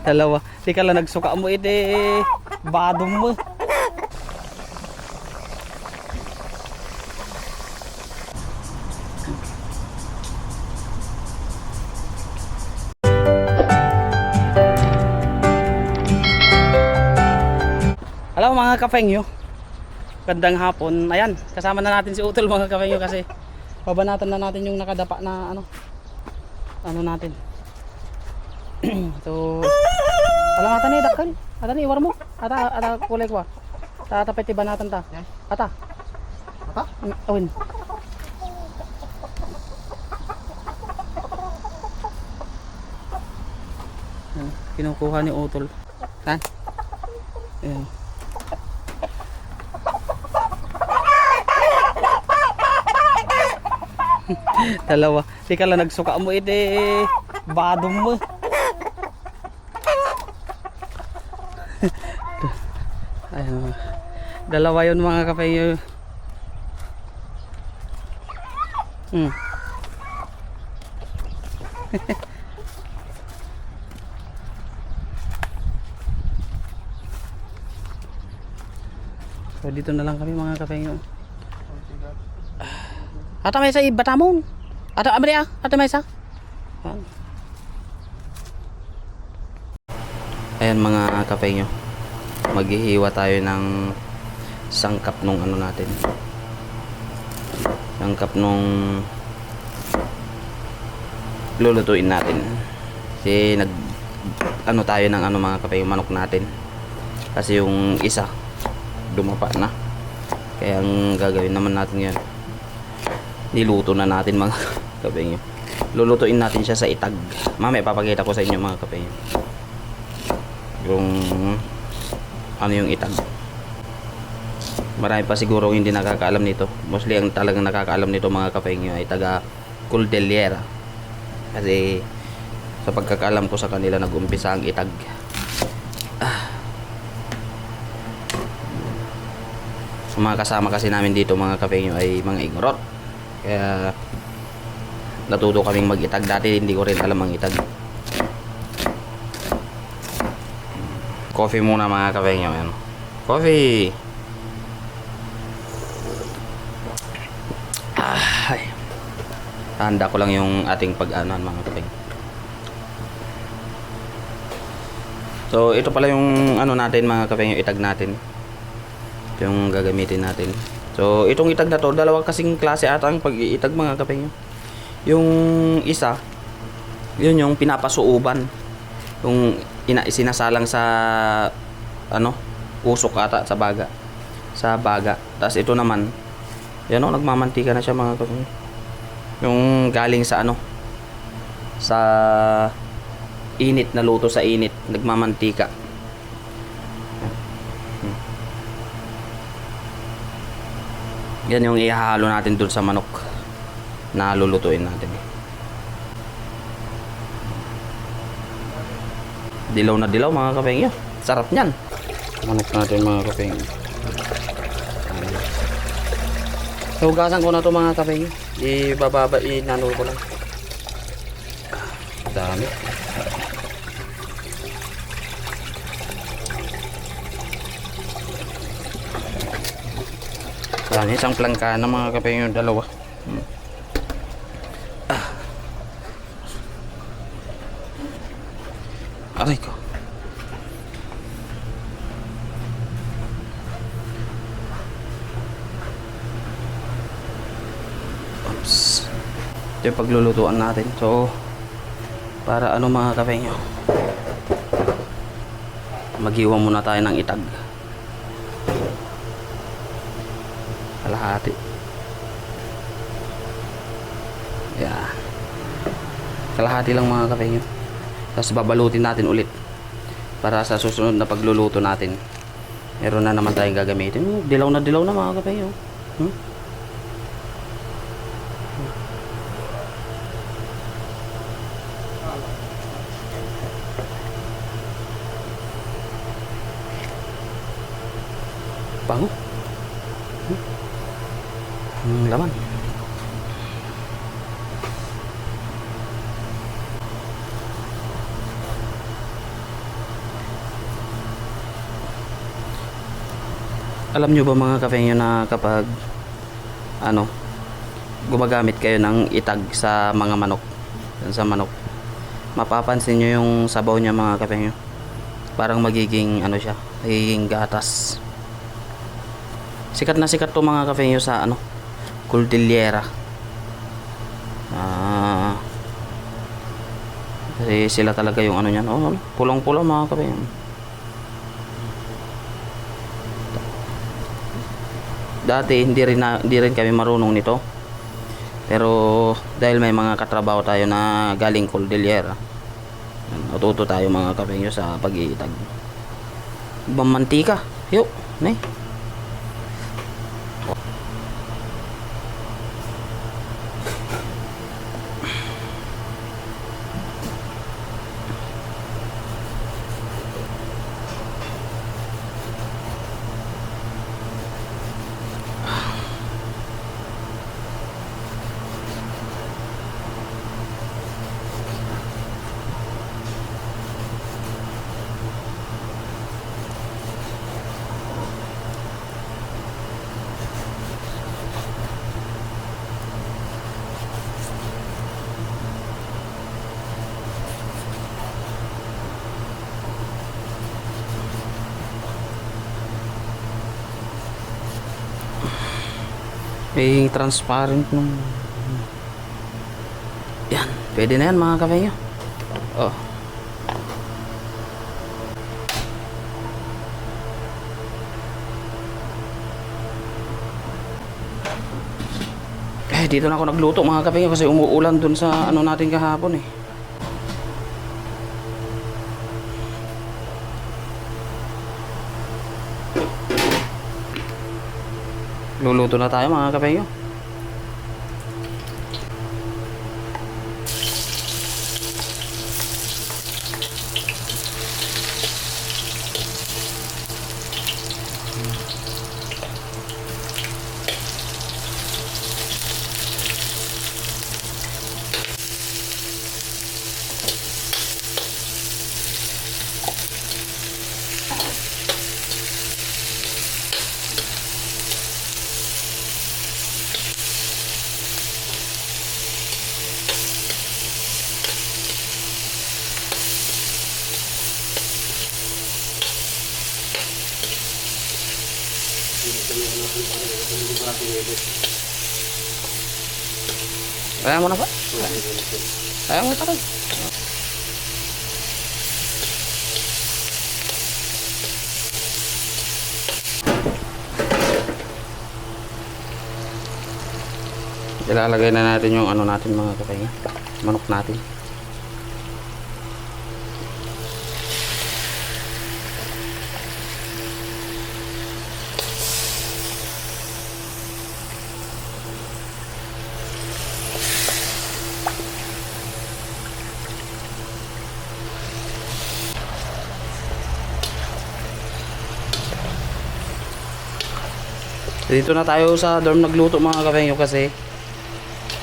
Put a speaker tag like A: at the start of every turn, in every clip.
A: Dalawa. Di ka lang nagsuka mo badom mo. Hello mga kapengyo. Gandang hapon. Ayan, kasama na natin si Utol mga kapengyo kasi babanatan na natin yung nakadapa na ano natin. So alam ata ni dakal. Ata ni iwar mo. Ata kulay ko. Tatapet banatan ta. Ata. Ata? Awin. Kinukuha ni Utol. Ha? Ayan. Dalawa. Di ka lang nagsuka mo badom mo. Ayun. Dalawa yun mga kapengyo. So dito na lang kami mga kapengyo. Ata may sa ibatamon. Ata amria, ata may sa. Ayan mga kapengyo. Maghihiwa tayo ng sangkap nung ano natin. Sangkap nung lulutuin natin. Kasi tayo ng mga kapengyo, manok natin. Kasi yung isa dumapa na. Kaya ang gagawin naman natin yan, niluto na natin mga kapengyo. Lulutuin natin siya sa itag. Mamaya papakita ko sa inyo mga kapengyo yung yung itag. Marami pa siguro hindi nakakaalam nito. Mostly ang talagang nakakaalam nito mga kapengyo ay taga Cordillera. Kasi sa pagkakaalam ko sa kanila nag-umpisa ang itag. Mga kasama kasi namin dito mga kapengyo ay mga igorot. Kaya natuto kaming mag-itag. Dati hindi ko rin alam ang itag. Coffee muna mga kapengyo. Coffee. Ay. Tanda ko lang yung ating pag-anuhan mga kapengyo. So ito pala yung natin mga kapengyo, itag natin. Ito yung gagamitin natin. So itong itag na to, dalawang kasing klase ata ang pag-iitag mga kapengyo. Yung isa, yun yung pinapasuuban. Yung sinasalang sa usok ata sa baga. Sa baga. Tapos ito naman, yan nagmamantika na siya mga kapengyo. Yung galing sa sa init na luto sa init, nagmamantika. Yan yung ihahalo natin dun sa manok na lulutuin natin. Dilaw na dilaw mga kapengyo. Sarap niyan. Manok natin mga kapengyo. So hugasan ko na to mga kapengyo. Inano ko lang. Dami. Yan, isang plangka na mga kapengyo, dalawa. Aray ko. Oops. Ito yung paglulutuan natin. So para mga kapengyo, maghiwa muna tayo ng itag. Kalahati. Yan. Kalahati lang mga kapengyo. Tapos babalutin natin ulit para sa susunod na pagluluto natin meron na naman tayong gagamitin. Dilaw na mga kapengyo. Bango. Laman. Alam nyo ba mga kafengyo na kapag ano, gumagamit kayo ng itag sa mga manok, sa manok, mapapansin nyo yung sabaw niya mga kafengyo, parang magiging ano siya, magiging gatas. Sikat na sikat to mga kafengyo sa ano, Cordillera. Kasi sila talaga yung ano niyan. Oh, pulang-pula mga kafengyo. Dati hindi rin kami marunong nito. Pero dahil may mga katrabaho tayo na galing Cordillera, natuto tayo mga kafengyo sa pag-iitag. Ibang mantika. Yo, ne. May transparent nung yan, pwede na yan mga kafengyo. Oh, dito na ako nagluto mga kafengyo kasi umuulan dun sa ano natin kahapon eh. Luluto na tayo mga kafengyo. Kaya mo na ba? Kaya mo tayo. Ilalagay na natin yung ano natin mga kafengyo, manok natin. Dito na tayo sa dorm nagluto mga kafengyo kasi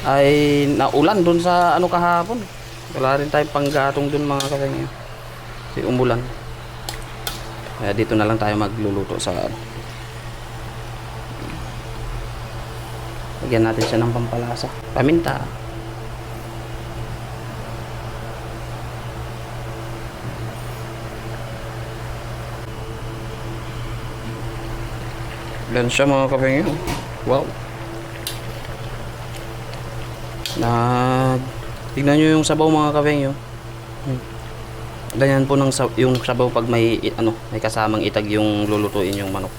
A: ay naulan dun sa ano kahapon. Wala rin tayong panggatong dun mga kafengyo kasi umulan. Kaya dito na lang tayo magluluto sa ano. Lagyan natin siya ng pampalasa, paminta. Yan siya mga kafengyo. Wow. Tignan nyo yung sabaw mga kafengyo. Ganyan po ng yung sabaw pag may ano, may kasamang itag yung lulutuin yung manok.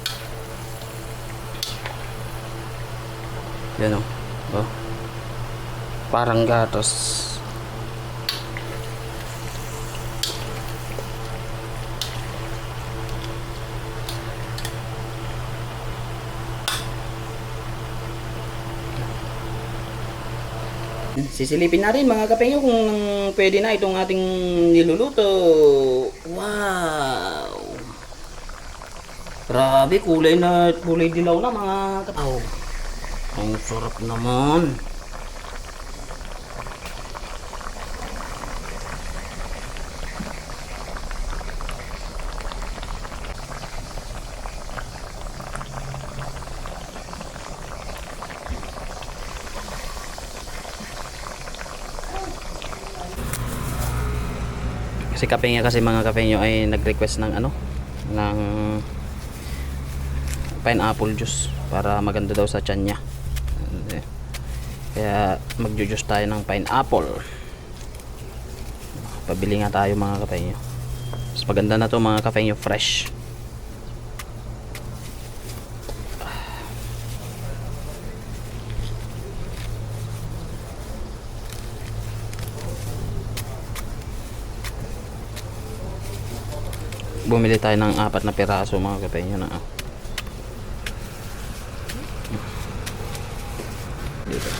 A: Yan o. Oh. Parang gatos. Sisilipin natin mga kafengyo kung pwede na itong ating niluluto. Wow! Grabe, kulay dilaw na mga kafengyo. Ang sarap naman. Kasi kape nga kasi mga kape nyo ay nag-request ng ano, ng pineapple juice para maganda daw sa tiyan niya. Kaya magjo-juice tayo ng pineapple. Pabili nga tayo mga kape nyo. Mas maganda na to mga kape nyo, fresh. Bumili tayo ng 4 na piraso mga kape nyo na dito.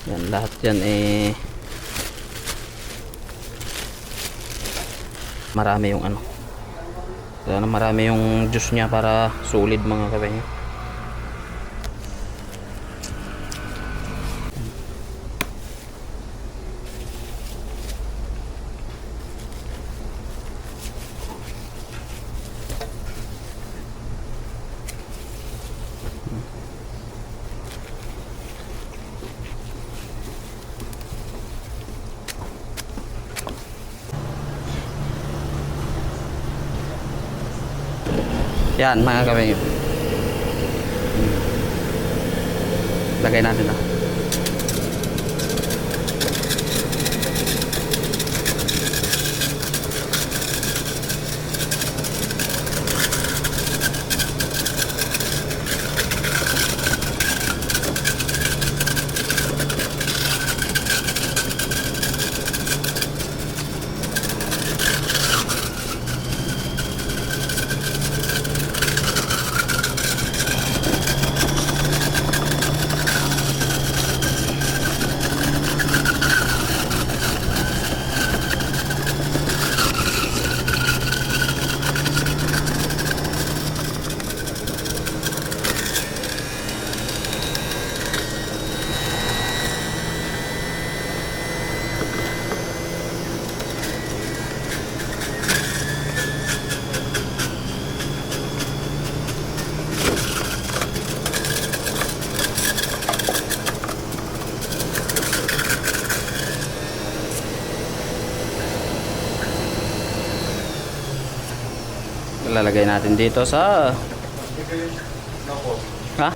A: Yan, lahat yan marami yung ano, kaya marami yung juice nya para solid mga kape nyo. Yan mga kape, lagay natin na. Lalagay natin dito sa ha?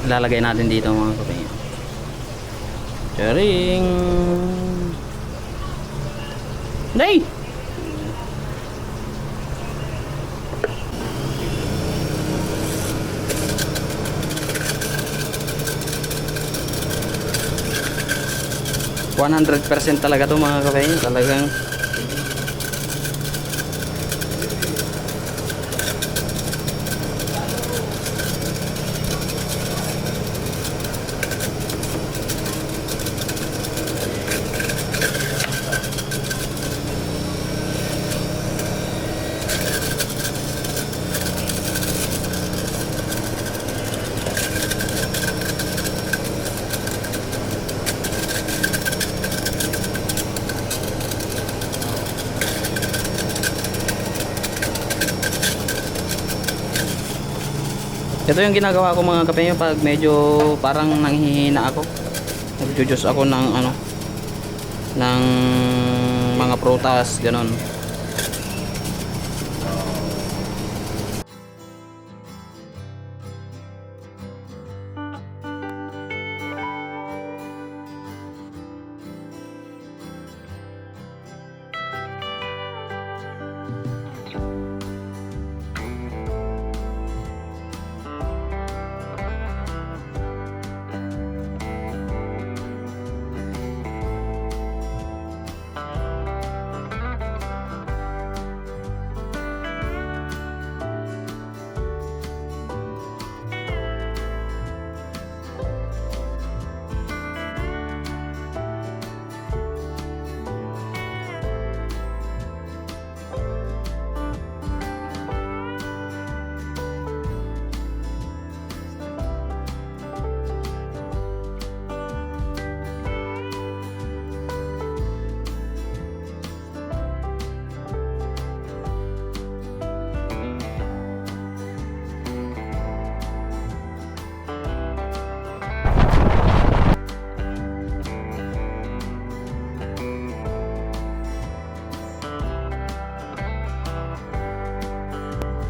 A: Ilalagay natin dito mga kapatid. Charing! Nay! %100% talaga to mga kapatid. Talagang Ito yung ginagawa ko mga kapengyo pag medyo parang nanghihina ako. Nagjo-juice ako ng ano, ng mga prutas, ganon.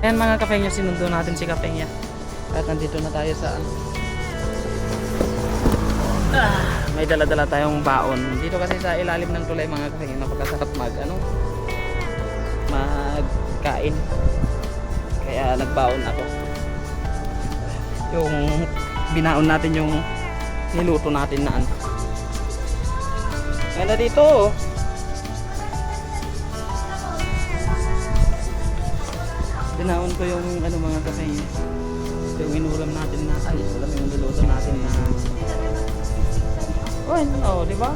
A: Ayan mga kapengya, sinundo natin si kapengya. At nandito na tayo sa ano. May dala-dala tayong baon. Dito kasi sa ilalim ng tulay mga kapengya, napakasarap magkain. Kaya nagbaon ako. Yung binaon natin yung niluto natin na ano. Ganda dito oh. Binaon ko yung ano mga kapengya. Yung inulam natin na ay, alam yung niluto natin na. Oh, di ba?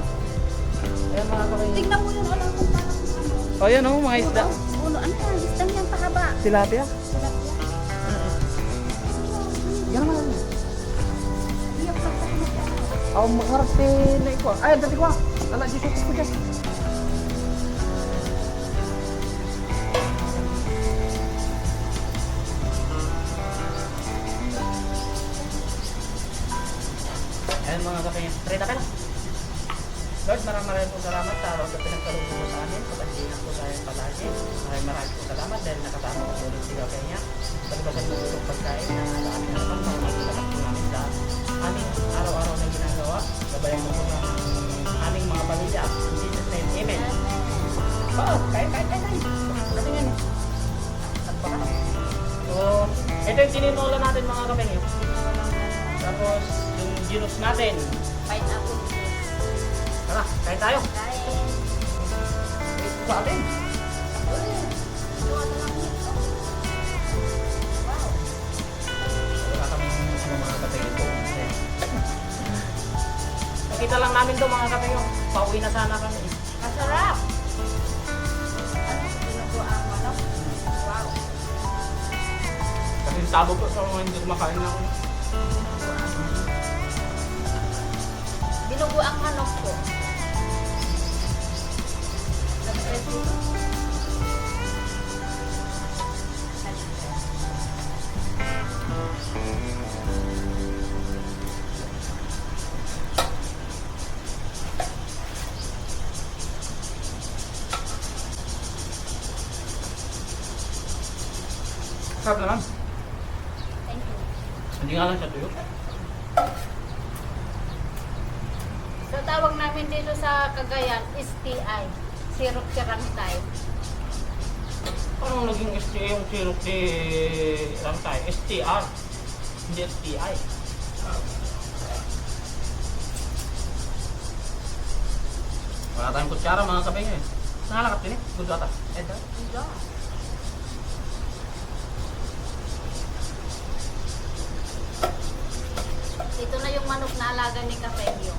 A: Ayan mga kapengya.
B: Tingnan mo yung alam kung parang ano.
A: Oh, yan oh, mga isda.
B: Ulo, ano yan? Isdang yan pahaba.
A: Tilapia? Yan naman.
B: Iyak pa sa ano.
A: Ako makarap na ikaw. Ay, dati ko. Ala, dito ko dyan. Ayan mga kapengya. Treta ka na. Lord, maraming po salamat sa araw na pinagkaloob mo sa amin. Pagkasinan po sa amin palagi. Maraming po salamat dahil nakasama ko ulit si kapengya. Pagbasan mo itong pagkain na daan na naman mga magkakakas po namin sa aming araw-araw na ginagawa. Gabayan mo po sa aming mga pamilya. In Jesus' name, Amen. Oo, kain. Kasi nga no. At baka. So, ito yung tininola natin mga kapengya. Tapos, yung ginus natin.
B: Pineapple.
A: Tara, kain tayo.
B: Kain.
A: Ito sa atin. Wala kami mga kapengyo po. Nakita lang namin to mga kapengyo. Pauwi na sana kami.
B: Masarap. Ano? Binugo ang manok. Wow.
A: Kasi tabo ko sa mga hindi kumakain na ako.
B: Binugo ang manok ko.
A: Sarap naman.
B: Thank you.
A: Hindi nga lang siya tuyo.
B: So tawag namin dito sa Cagayan, STI. Syrup tirantay.
A: Anong naging STI yung syrup ni Rantay? STR. Hindi STI. Wala tayong kutsara mga kapengyo eh. Nakalakat din eh. Good ata. Ito.
B: Ito. Ito na yung manok na alaga ni Kapengyo.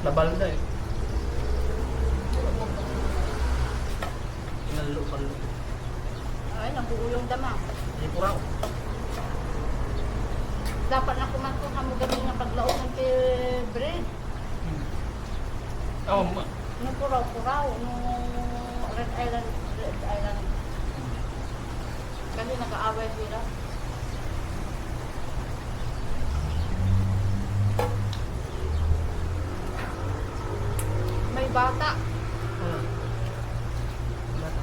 A: Labalda eh. Inalo.
B: Ay, nabuo yung damang.
A: Hindi po raw.
B: Dapat na kumakong hamugan nga paglaon ng bread.
A: Oh,
B: Nung puraw-puraw, nung Red Island Red Island. Kasi nag-aaway sila. May bata.
C: Ano? Bata.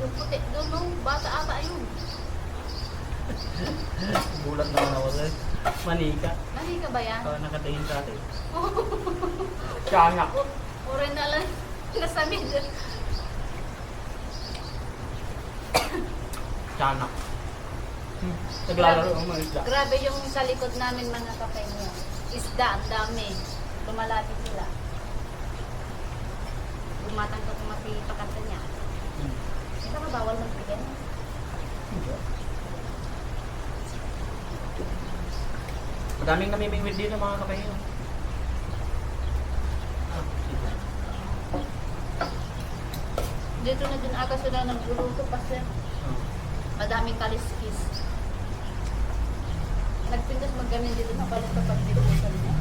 B: Yung puti doon, no? Bata ata yun.
C: Gulat naman ako sir. Manika.
B: Mali ka ba yan?
C: Nakatingin sa atin. Tiyanak.
B: Uri na lang nasamid.
C: Tiyanak. Naglalaro ang mga isda.
B: Grabe yung sa likod namin mga kapenyo. Isda, ang dami. Lumalapit sila. Gumatang ko kung mapipakanta niya. Hindi ka bawal magbigay.
C: Madaming namimingwit dito mga kapahinyo.
B: Dito na din aga sila nagluluto kasi madaming kaliskis. Nagpindas maggamin dito na balik pa pagdibusan niya.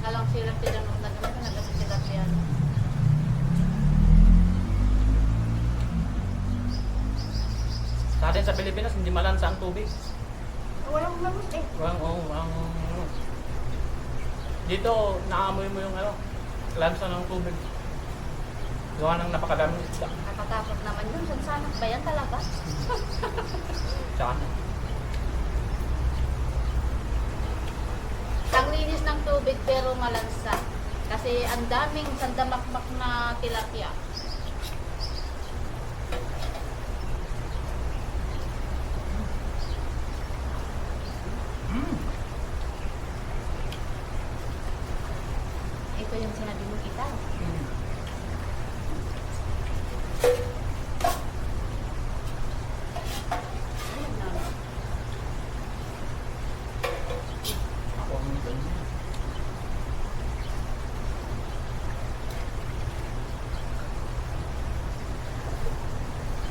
B: Nalang sila nung naggamin na naggamin sila siya.
C: Sa atin sa Pilipinas, hindi malansa ang tubig.
B: Walang lamot eh.
C: Walang dito, naamoy mo yung lansa ng tubig. Gawa ng napakadaming isda.
B: Nakakatakot naman yun. Sansanak ba yan talaga?
C: Tsaka
B: Ang linis ng tubig pero malansa. Kasi ang daming sandamakmak na tilapia. Ito yung sinabi mo kita. Ayun na.
C: ako ang ganyan.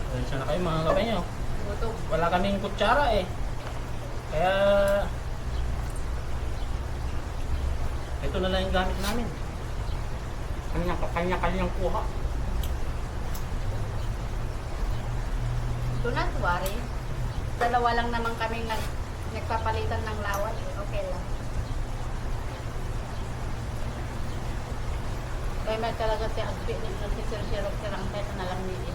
C: Pasensya na kayo mga kapahinyo.
B: Gutom.
C: Wala kaming kutsara eh. Kaya ito na lang yung gamit namin. Kanya-kanyang kuha.
B: Do not worry. Dalawa lang naman kami nagpapalitan ng lawat. Okay lang. Kaya may talaga si Agpi si Sir Sirok sirang tayo na lang nili.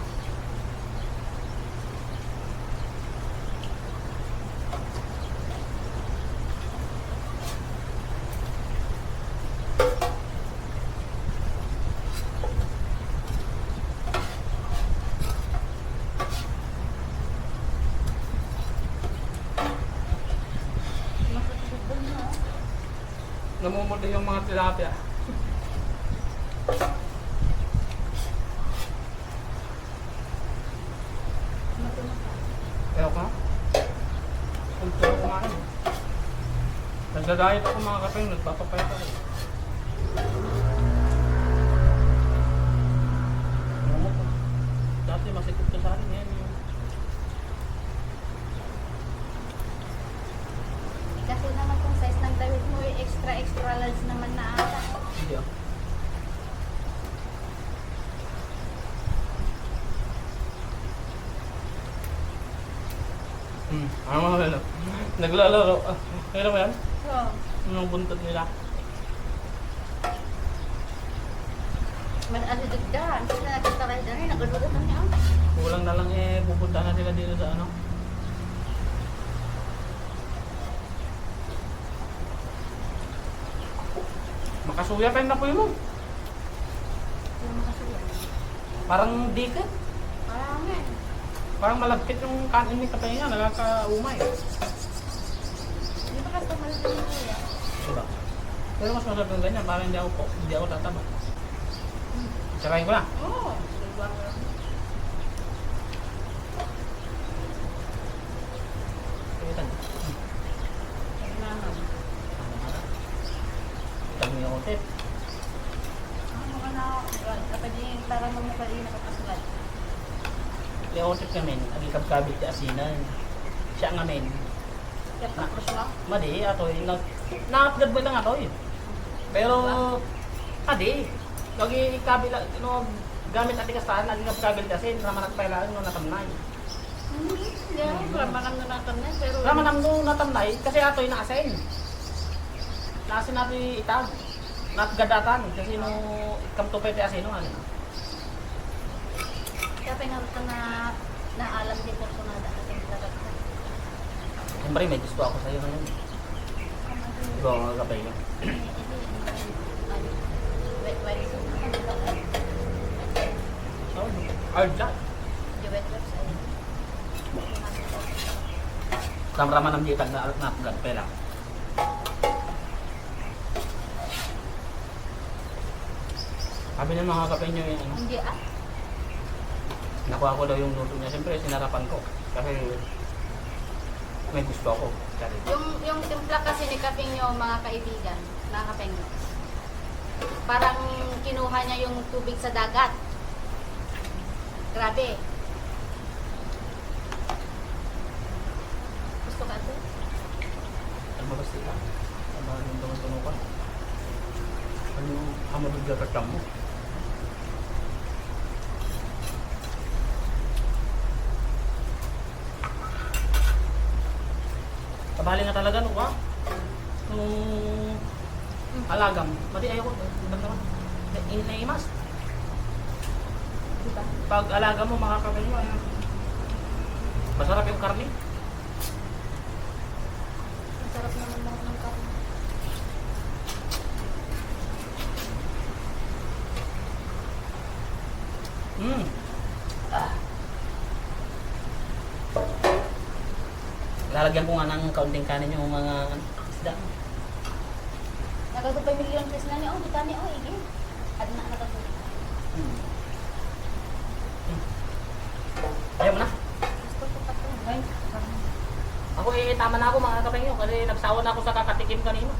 C: Namumuli yung mga tilapia. Kaya ka? Kung sila kumain. Nagda-diet ako mga kapeng, nagpapapayat ako. Dati masikip ka sa akin ngayon.
B: Kasi naman kung size ng damit mo, extra large naman na ata.
C: Hindi ah. Ano mga ano? Naglalaro. Kaya mo yan?
B: So,
C: Anong buntot nila?
B: man-alidod ka. Hindi na nakita kayo dyan. Nagululot na niya.
C: Kulang na lang pupunta na sila dito sa ano. Makasuya pa yung napoy mo.
B: Hindi mo kasi yan.
C: Parang dikit.
B: Parang eh.
C: Parang malagkit yung kanin ni Kapahinga. Nagkakaumay.
B: Hindi ba kasi malidod mo kuya?
C: Diba? Pero mas masarap ng ganyan. Parang hindi ako tataba. Sarayin ko na.
B: Oo. Diba?
C: Kapitan.
B: Naman.
C: Tag niya ako tip.
B: Ano ka na? Kapag yung parang mamukha rin nakapasulat.
C: Leotif kami. Ang ikabkabit ka asinan. Siya nga men.
B: Kaya tapos mo?
C: Madi, ato yung na-upload mo lang ato eh. Pero, adi, lagi kabila, gamit at ikastahan, naging kapagabil kasi, raman at pailaan nung natamnay.
B: Yeah, ramanam na natin na. Pero...
C: Raman nung natamnay, kasi ato'y naasin. Naasin natin itag. Natgadatan, kasi nung kamtupete asino, ano.
B: Kaya pinarot ka na alam din po kung nadaating talaga.
C: Siyempre, may gusto ako sa'yo ngayon. Ikaw ang magkapay ko. Oh, hard luck. Ramraman ng ditag na napagad pela. Sabi ng mga kapay nyo yung ano,
B: Hindi ah.
C: nakuha ko daw yung luto niya. Siyempre, sinarapan ko. Kasi may gusto ako. Kasi,
B: Yung timpla kasi ni Kapingyo, mga kaibigan, mga Kapingyo. Parang kinuha niya yung tubig sa dagat. Grabe. Gusto ka ito?
C: ano ba basta ita? Ano yung tunutunukan? Ano yung hamadod ka katang mo? Kabali nga talaga no ba? Nung alagam, mati ayoko. Naman. Init na imas.
B: Diba?
C: Pag alaga mo, makakapin mo. Masarap yung karne.
B: Ang sarap naman ng karne.
C: Lalagyan ko nga ng kaunting kanin yung mga isda.
B: Nagagupay milyon pesos na niya. Oh, kita niya. Oh, igi. At na nagagupay.
C: Ayaw mo na.
B: Gusto ko pa ito. Ay, karne.
C: Ako tama na ako mga kapengyo kasi nagsawa na ako sa kakatikim kanina.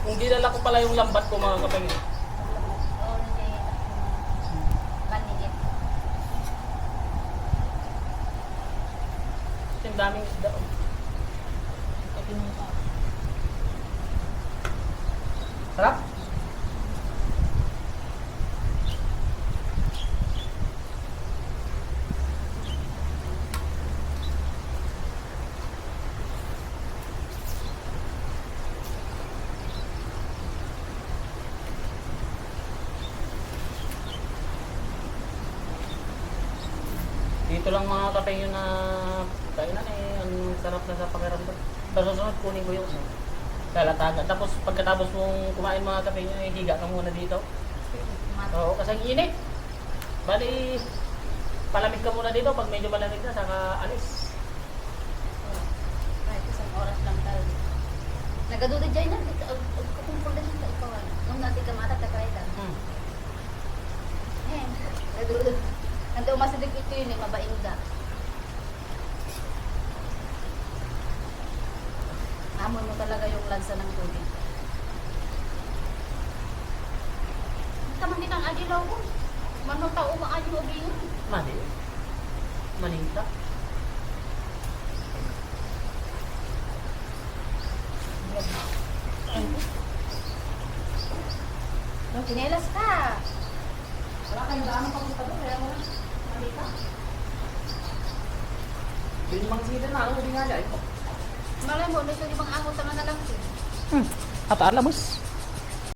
C: Kung dinala ko pala yung lambat ko mga kapengyo.
B: Oo, hindi. Manigit.
C: Kasi ang daming isda. Sarap? Dito lang mga kapengyo na kainan ang sarap na sa pakiramdam. Sa susunod kunin ko yung lalatagan. Tapos pagkatapos mong kumain mga kapengyo, higa ka muna dito. Oo, kasi ang init. Bali, palamig ka muna dito pag medyo malamig na, saka alis.
B: Kahit isang oras lang tayo. Nagaduda dyan na. Kukumpul na siya ikaw. Nung natin kamata, takay lang. Eh, nagaduda. Nanti umasidig ito yun eh, mabaing da. Amon mo talaga yung lansa ng tubig. Taman din ang adilaw ko. Manong tao maadyo o bingon.
C: Mali. Maninta.
B: Nung kinelas ka.
C: Wala kayong daan ng pagpunta doon, kaya mo na. Mali ka. Yung mga sida na, ano, hindi nga dyan.
B: Malay mo, nito limang angot ang nalang ko.
C: At alamos.